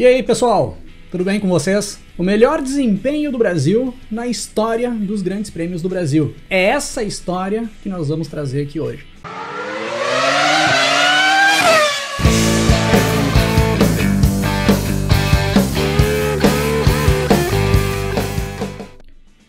E aí, pessoal, tudo bem com vocês? O melhor desempenho do Brasil na história dos grandes prêmios do Brasil. É essa história que nós vamos trazer aqui hoje.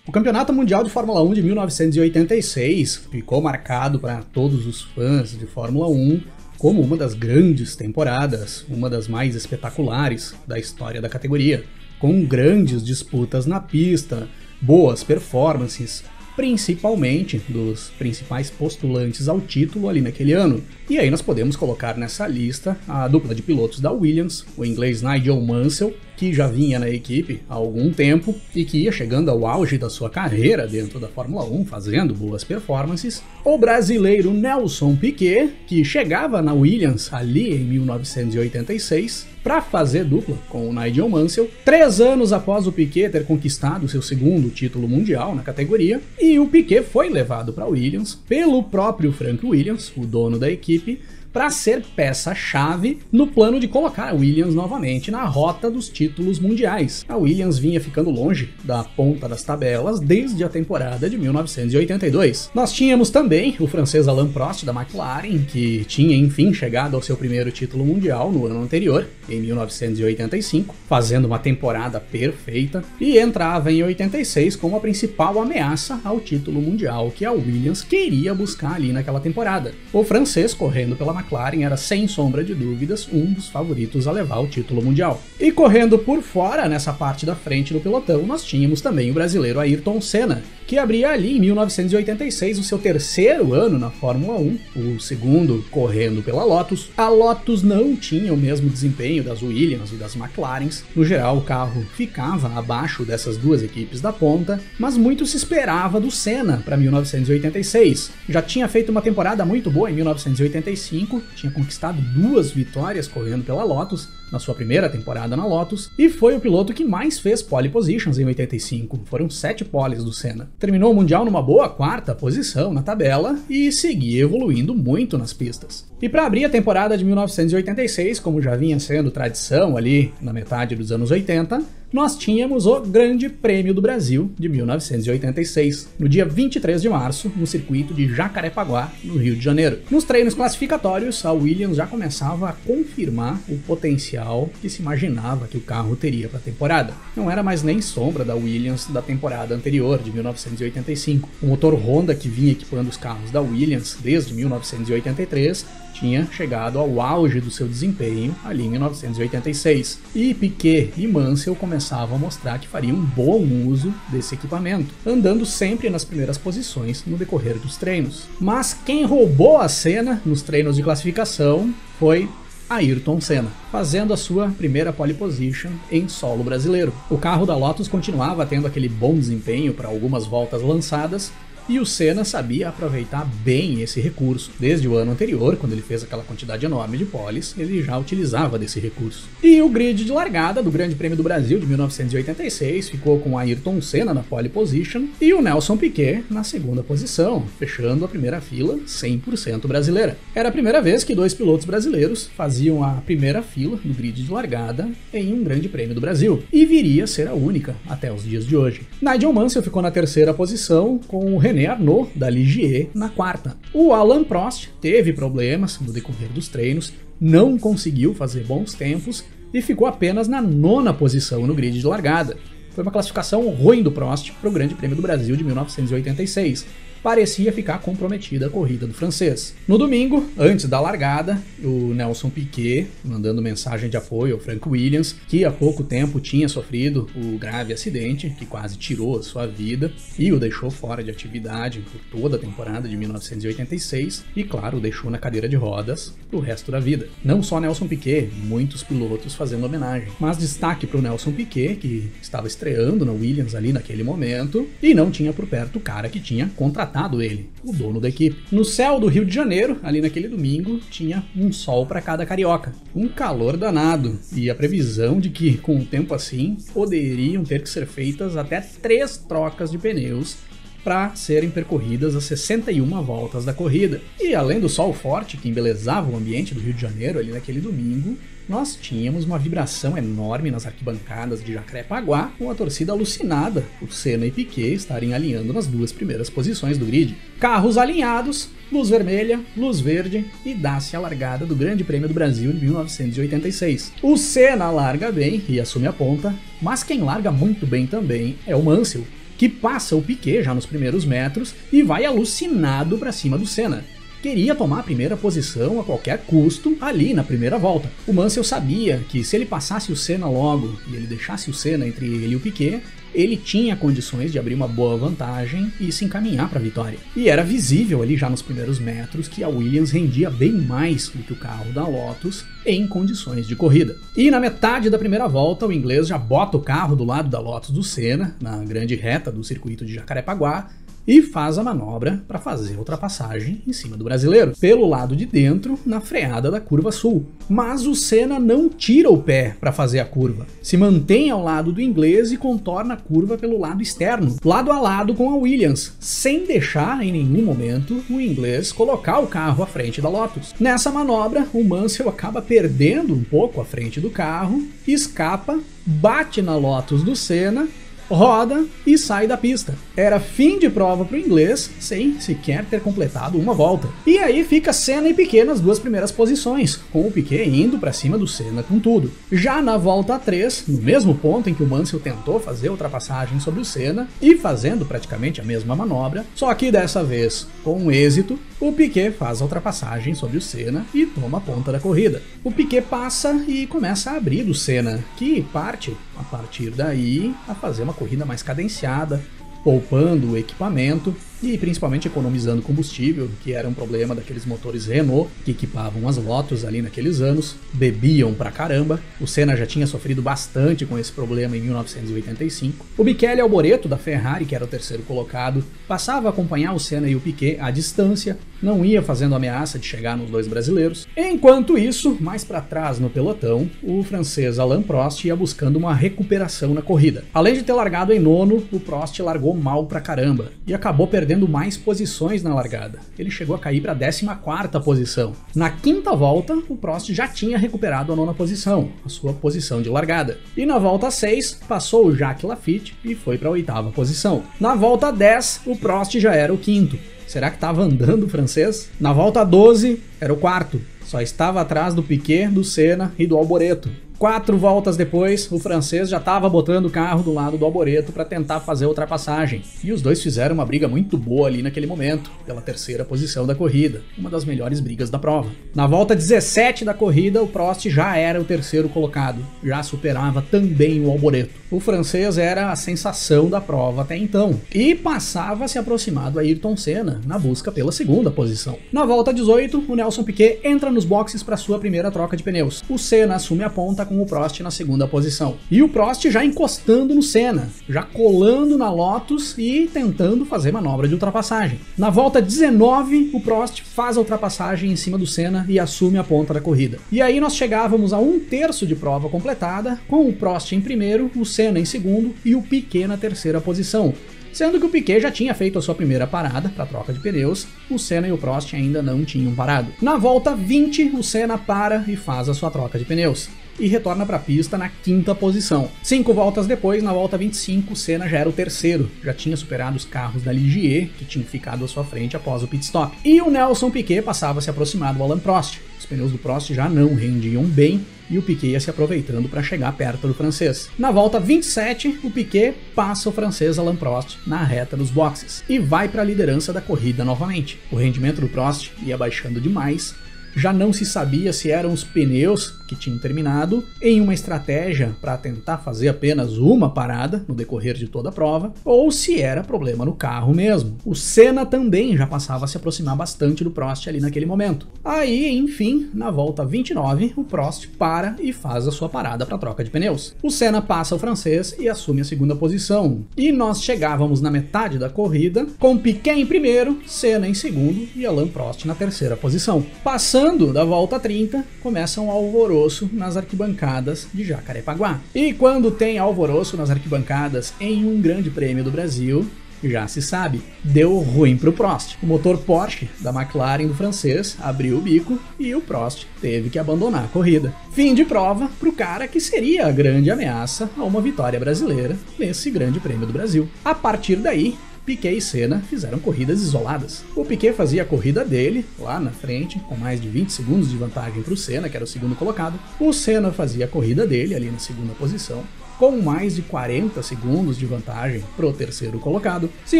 O Campeonato Mundial de Fórmula 1 de 1986 ficou marcado para todos os fãs de Fórmula 1 como uma das grandes temporadas, uma das mais espetaculares da história da categoria, com grandes disputas na pista, boas performances, principalmente dos principais postulantes ao título ali naquele ano. E aí nós podemos colocar nessa lista a dupla de pilotos da Williams, o inglês Nigel Mansell, que já vinha na equipe há algum tempo e que ia chegando ao auge da sua carreira dentro da Fórmula 1, fazendo boas performances, o brasileiro Nelson Piquet, que chegava na Williams ali em 1986 para fazer dupla com o Nigel Mansell, 3 anos após o Piquet ter conquistado seu segundo título mundial na categoria, e o Piquet foi levado para a Williams pelo próprio Frank Williams, o dono da equipe, para ser peça-chave no plano de colocar a Williams novamente na rota dos títulos mundiais. A Williams vinha ficando longe da ponta das tabelas desde a temporada de 1982. Nós tínhamos também o francês Alain Prost da McLaren, que tinha enfim chegado ao seu primeiro título mundial no ano anterior, em 1985, fazendo uma temporada perfeita, e entrava em 86 como a principal ameaça ao título mundial que a Williams queria buscar ali naquela temporada. O francês, correndo pela McLaren, era sem sombra de dúvidas um dos favoritos a levar o título mundial. E correndo por fora, nessa parte da frente do pelotão, nós tínhamos também o brasileiro Ayrton Senna, que abria ali em 1986 o seu terceiro ano na Fórmula 1, o segundo correndo pela Lotus. A Lotus não tinha o mesmo desempenho das Williams e das McLarens. No geral, o carro ficava abaixo dessas duas equipes da ponta, mas muito se esperava do Senna para 1986. Já tinha feito uma temporada muito boa em 1985, tinha conquistado 2 vitórias correndo pela Lotus na sua primeira temporada na Lotus, e foi o piloto que mais fez pole positions em 85, foram 7 poles do Senna. Terminou o Mundial numa boa 4ª posição na tabela e seguia evoluindo muito nas pistas. E para abrir a temporada de 1986, como já vinha sendo tradição ali na metade dos anos 80, nós tínhamos o Grande Prêmio do Brasil de 1986, no dia 23 de março, no circuito de Jacarepaguá, no Rio de Janeiro. Nos treinos classificatórios, a Williams já começava a confirmar o potencial que se imaginava que o carro teria para a temporada. Não era mais nem sombra da Williams da temporada anterior, de 1985. O motor Honda, que vinha equipando os carros da Williams desde 1983, tinha chegado ao auge do seu desempenho ali em 1986. E Piquet e Mansell começavam a mostrar que fariam um bom uso desse equipamento, andando sempre nas primeiras posições no decorrer dos treinos. Mas quem roubou a cena nos treinos de classificação foi Ayrton Senna, fazendo a sua primeira pole position em solo brasileiro. O carro da Lotus continuava tendo aquele bom desempenho para algumas voltas lançadas, e o Senna sabia aproveitar bem esse recurso. Desde o ano anterior, quando ele fez aquela quantidade enorme de poles, ele já utilizava desse recurso. E o grid de largada do Grande Prêmio do Brasil de 1986 ficou com Ayrton Senna na pole position e o Nelson Piquet na segunda posição, fechando a primeira fila 100% brasileira. Era a primeira vez que 2 pilotos brasileiros faziam a primeira fila do grid de largada em um Grande Prêmio do Brasil, e viria a ser a única até os dias de hoje. Nigel Mansell ficou na terceira posição, com o René Arnoux da Ligier na 4ª. O Alain Prost teve problemas no decorrer dos treinos, não conseguiu fazer bons tempos e ficou apenas na 9ª posição no grid de largada. Foi uma classificação ruim do Prost para o Grande Prêmio do Brasil de 1986. Parecia ficar comprometida a corrida do francês. No domingo, antes da largada, o Nelson Piquet, mandando mensagem de apoio ao Frank Williams, que há pouco tempo tinha sofrido o grave acidente que quase tirou a sua vida e o deixou fora de atividade por toda a temporada de 1986 e, claro, o deixou na cadeira de rodas pro resto da vida. Não só Nelson Piquet, muitos pilotos fazendo homenagem. Mas destaque para o Nelson Piquet, que estava estreando na Williams ali naquele momento e não tinha por perto o cara que tinha contratado ele, o dono da equipe. No céu do Rio de Janeiro, ali naquele domingo, tinha um sol para cada carioca. Um calor danado, e a previsão de que, com um tempo assim, poderiam ter que ser feitas até 3 trocas de pneus para serem percorridas as 61 voltas da corrida. E além do sol forte que embelezava o ambiente do Rio de Janeiro ali naquele domingo, nós tínhamos uma vibração enorme nas arquibancadas de Jacarepaguá, com a torcida alucinada por Senna e Piquet estarem alinhando nas duas primeiras posições do grid. Carros alinhados, luz vermelha, luz verde e dá-se a largada do Grande Prêmio do Brasil de 1986. O Senna larga bem e assume a ponta, mas quem larga muito bem também é o Mansell, que passa o Piquet já nos primeiros metros e vai alucinado para cima do Senna. Queria tomar a primeira posição a qualquer custo ali na primeira volta. O Mansell sabia que se ele passasse o Senna logo e ele deixasse o Senna entre ele e o Piquet, ele tinha condições de abrir uma boa vantagem e se encaminhar para a vitória. E era visível ali já nos primeiros metros que a Williams rendia bem mais do que o carro da Lotus em condições de corrida. E na metade da primeira volta, o inglês já bota o carro do lado da Lotus do Senna, na grande reta do circuito de Jacarepaguá, e faz a manobra para fazer a ultrapassagem em cima do brasileiro, pelo lado de dentro, na freada da curva sul. Mas o Senna não tira o pé para fazer a curva, se mantém ao lado do inglês e contorna a curva pelo lado externo, lado a lado com a Williams, sem deixar em nenhum momento o inglês colocar o carro à frente da Lotus. Nessa manobra, o Mansell acaba perdendo um pouco a frente do carro, escapa, bate na Lotus do Senna, roda e sai da pista. Era fim de prova para o inglês, sem sequer ter completado uma volta. E aí fica Senna e Piquet nas duas primeiras posições, com o Piquet indo para cima do Senna com tudo. Já na volta 3, no mesmo ponto em que o Mansell tentou fazer a ultrapassagem sobre o Senna, e fazendo praticamente a mesma manobra, só que dessa vez com êxito, o Piquet faz a ultrapassagem sobre o Senna e toma a ponta da corrida. O Piquet passa e começa a abrir do Senna, que parte, a partir daí, a fazer uma corrida mais cadenciada, poupando o equipamento e principalmente economizando combustível, que era um problema daqueles motores Renault que equipavam as Lotus ali naqueles anos, bebiam pra caramba. O Senna já tinha sofrido bastante com esse problema em 1985. O Michele Alboreto, da Ferrari, que era o terceiro colocado, passava a acompanhar o Senna e o Piquet à distância, não ia fazendo ameaça de chegar nos dois brasileiros. Enquanto isso, mais para trás no pelotão, o francês Alain Prost ia buscando uma recuperação na corrida. Além de ter largado em nono, o Prost largou mal pra caramba e acabou perdendo mais posições na largada. Ele chegou a cair para a 14ª posição. Na quinta volta, o Prost já tinha recuperado a nona posição, a sua posição de largada. E na volta 6, passou o Jacques Laffite e foi para a 8ª posição. Na volta 10, o Prost já era o quinto. Será que estava andando o francês? Na volta 12, era o quarto. Só estava atrás do Piquet, do Senna e do Alboreto. 4 voltas depois, o francês já estava botando o carro do lado do Alboreto para tentar fazer a ultrapassagem. E os dois fizeram uma briga muito boa ali naquele momento, pela terceira posição da corrida, uma das melhores brigas da prova. Na volta 17 da corrida, o Prost já era o terceiro colocado, já superava também o Alboreto. O francês era a sensação da prova até então, e passava a se aproximar do Ayrton Senna na busca pela segunda posição. Na volta 18, o Nelson Piquet entra nos boxes para sua primeira troca de pneus. O Senna assume a ponta com o Prost na segunda posição. E o Prost já encostando no Senna, já colando na Lotus e tentando fazer manobra de ultrapassagem. Na volta 19, o Prost faz a ultrapassagem em cima do Senna e assume a ponta da corrida. E aí nós chegávamos a 1/3 de prova completada, com o Prost em primeiro, o Senna em segundo e o Piquet na terceira posição. Sendo que o Piquet já tinha feito a sua primeira parada para troca de pneus, o Senna e o Prost ainda não tinham parado. Na volta 20, o Senna para e faz a sua troca de pneus e retorna para a pista na quinta posição. 5 voltas depois, na volta 25, o Senna já era o terceiro, já tinha superado os carros da Ligier, que tinham ficado à sua frente após o pit stop. E o Nelson Piquet passava a se aproximar do Alain Prost. Os pneus do Prost já não rendiam bem e o Piquet ia se aproveitando para chegar perto do francês. Na volta 27, o Piquet passa o francês Alain Prost na reta dos boxes e vai para a liderança da corrida novamente. O rendimento do Prost ia baixando demais, já não se sabia se eram os pneus que tinham terminado, em uma estratégia para tentar fazer apenas uma parada no decorrer de toda a prova, ou se era problema no carro mesmo. O Senna também já passava a se aproximar bastante do Prost ali naquele momento. Aí, enfim, na volta 29, o Prost para e faz a sua parada para troca de pneus. O Senna passa o francês e assume a segunda posição. E nós chegávamos na metade da corrida, com Piquet em primeiro, Senna em segundo e Alain Prost na terceira posição. Passando da volta 30, começa um alvoroço nas arquibancadas de Jacarepaguá. E quando tem alvoroço nas arquibancadas em um grande prêmio do Brasil, Já se sabe, deu ruim pro Prost. O motor Porsche da McLaren do francês abriu o bico e o Prost teve que abandonar a corrida. Fim de prova pro cara que seria a grande ameaça a uma vitória brasileira nesse Grande Prêmio do Brasil. A partir daí, Piquet e Senna fizeram corridas isoladas. O Piquet fazia a corrida dele, lá na frente, com mais de 20 segundos de vantagem para o Senna, que era o segundo colocado. O Senna fazia a corrida dele, ali na segunda posição, com mais de 40 segundos de vantagem para o terceiro colocado. Se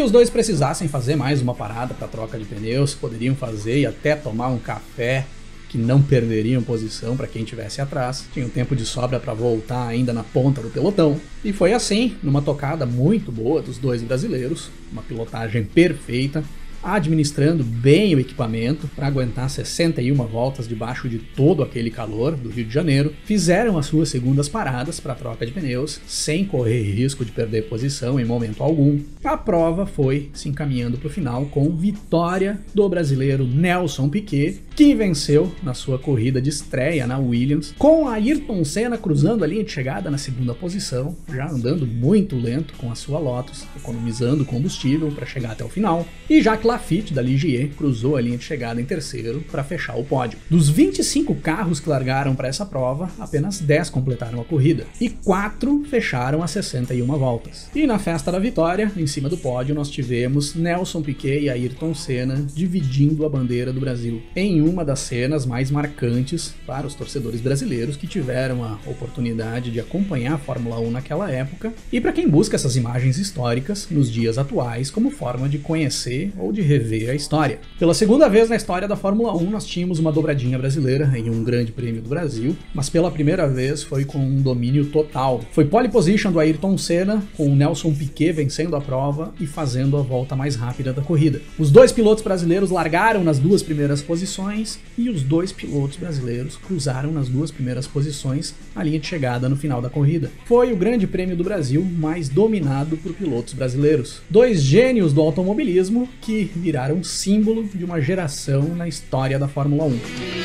os dois precisassem fazer mais uma parada para troca de pneus, poderiam fazer e até tomar um café, que não perderiam posição para quem estivesse atrás, tinham tempo de sobra para voltar ainda na ponta do pelotão. E foi assim, numa tocada muito boa dos dois brasileiros, uma pilotagem perfeita, administrando bem o equipamento para aguentar 61 voltas debaixo de todo aquele calor do Rio de Janeiro, fizeram as suas segundas paradas para troca de pneus, sem correr risco de perder posição em momento algum. A prova foi se encaminhando para o final com vitória do brasileiro Nelson Piquet, que venceu na sua corrida de estreia na Williams, com Ayrton Senna cruzando a linha de chegada na segunda posição, já andando muito lento com a sua Lotus, economizando combustível para chegar até o final, e Jacques Laffite da Ligier cruzou a linha de chegada em terceiro para fechar o pódio. Dos 25 carros que largaram para essa prova, apenas 10 completaram a corrida e 4 fecharam as 61 voltas. E na festa da vitória, em cima do pódio, nós tivemos Nelson Piquet e Ayrton Senna dividindo a bandeira do Brasil, em uma das cenas mais marcantes para os torcedores brasileiros que tiveram a oportunidade de acompanhar a Fórmula 1 naquela época e para quem busca essas imagens históricas nos dias atuais como forma de conhecer ou de rever a história. Pela segunda vez na história da Fórmula 1, nós tínhamos uma dobradinha brasileira em um Grande Prêmio do Brasil, mas pela primeira vez foi com um domínio total. Foi pole position do Ayrton Senna, com o Nelson Piquet vencendo a prova e fazendo a volta mais rápida da corrida. Os dois pilotos brasileiros largaram nas duas primeiras posições e os dois pilotos brasileiros cruzaram nas duas primeiras posições a linha de chegada no final da corrida. Foi o Grande Prêmio do Brasil mais dominado por pilotos brasileiros. Dois gênios do automobilismo que viraram símbolo de uma geração na história da Fórmula 1.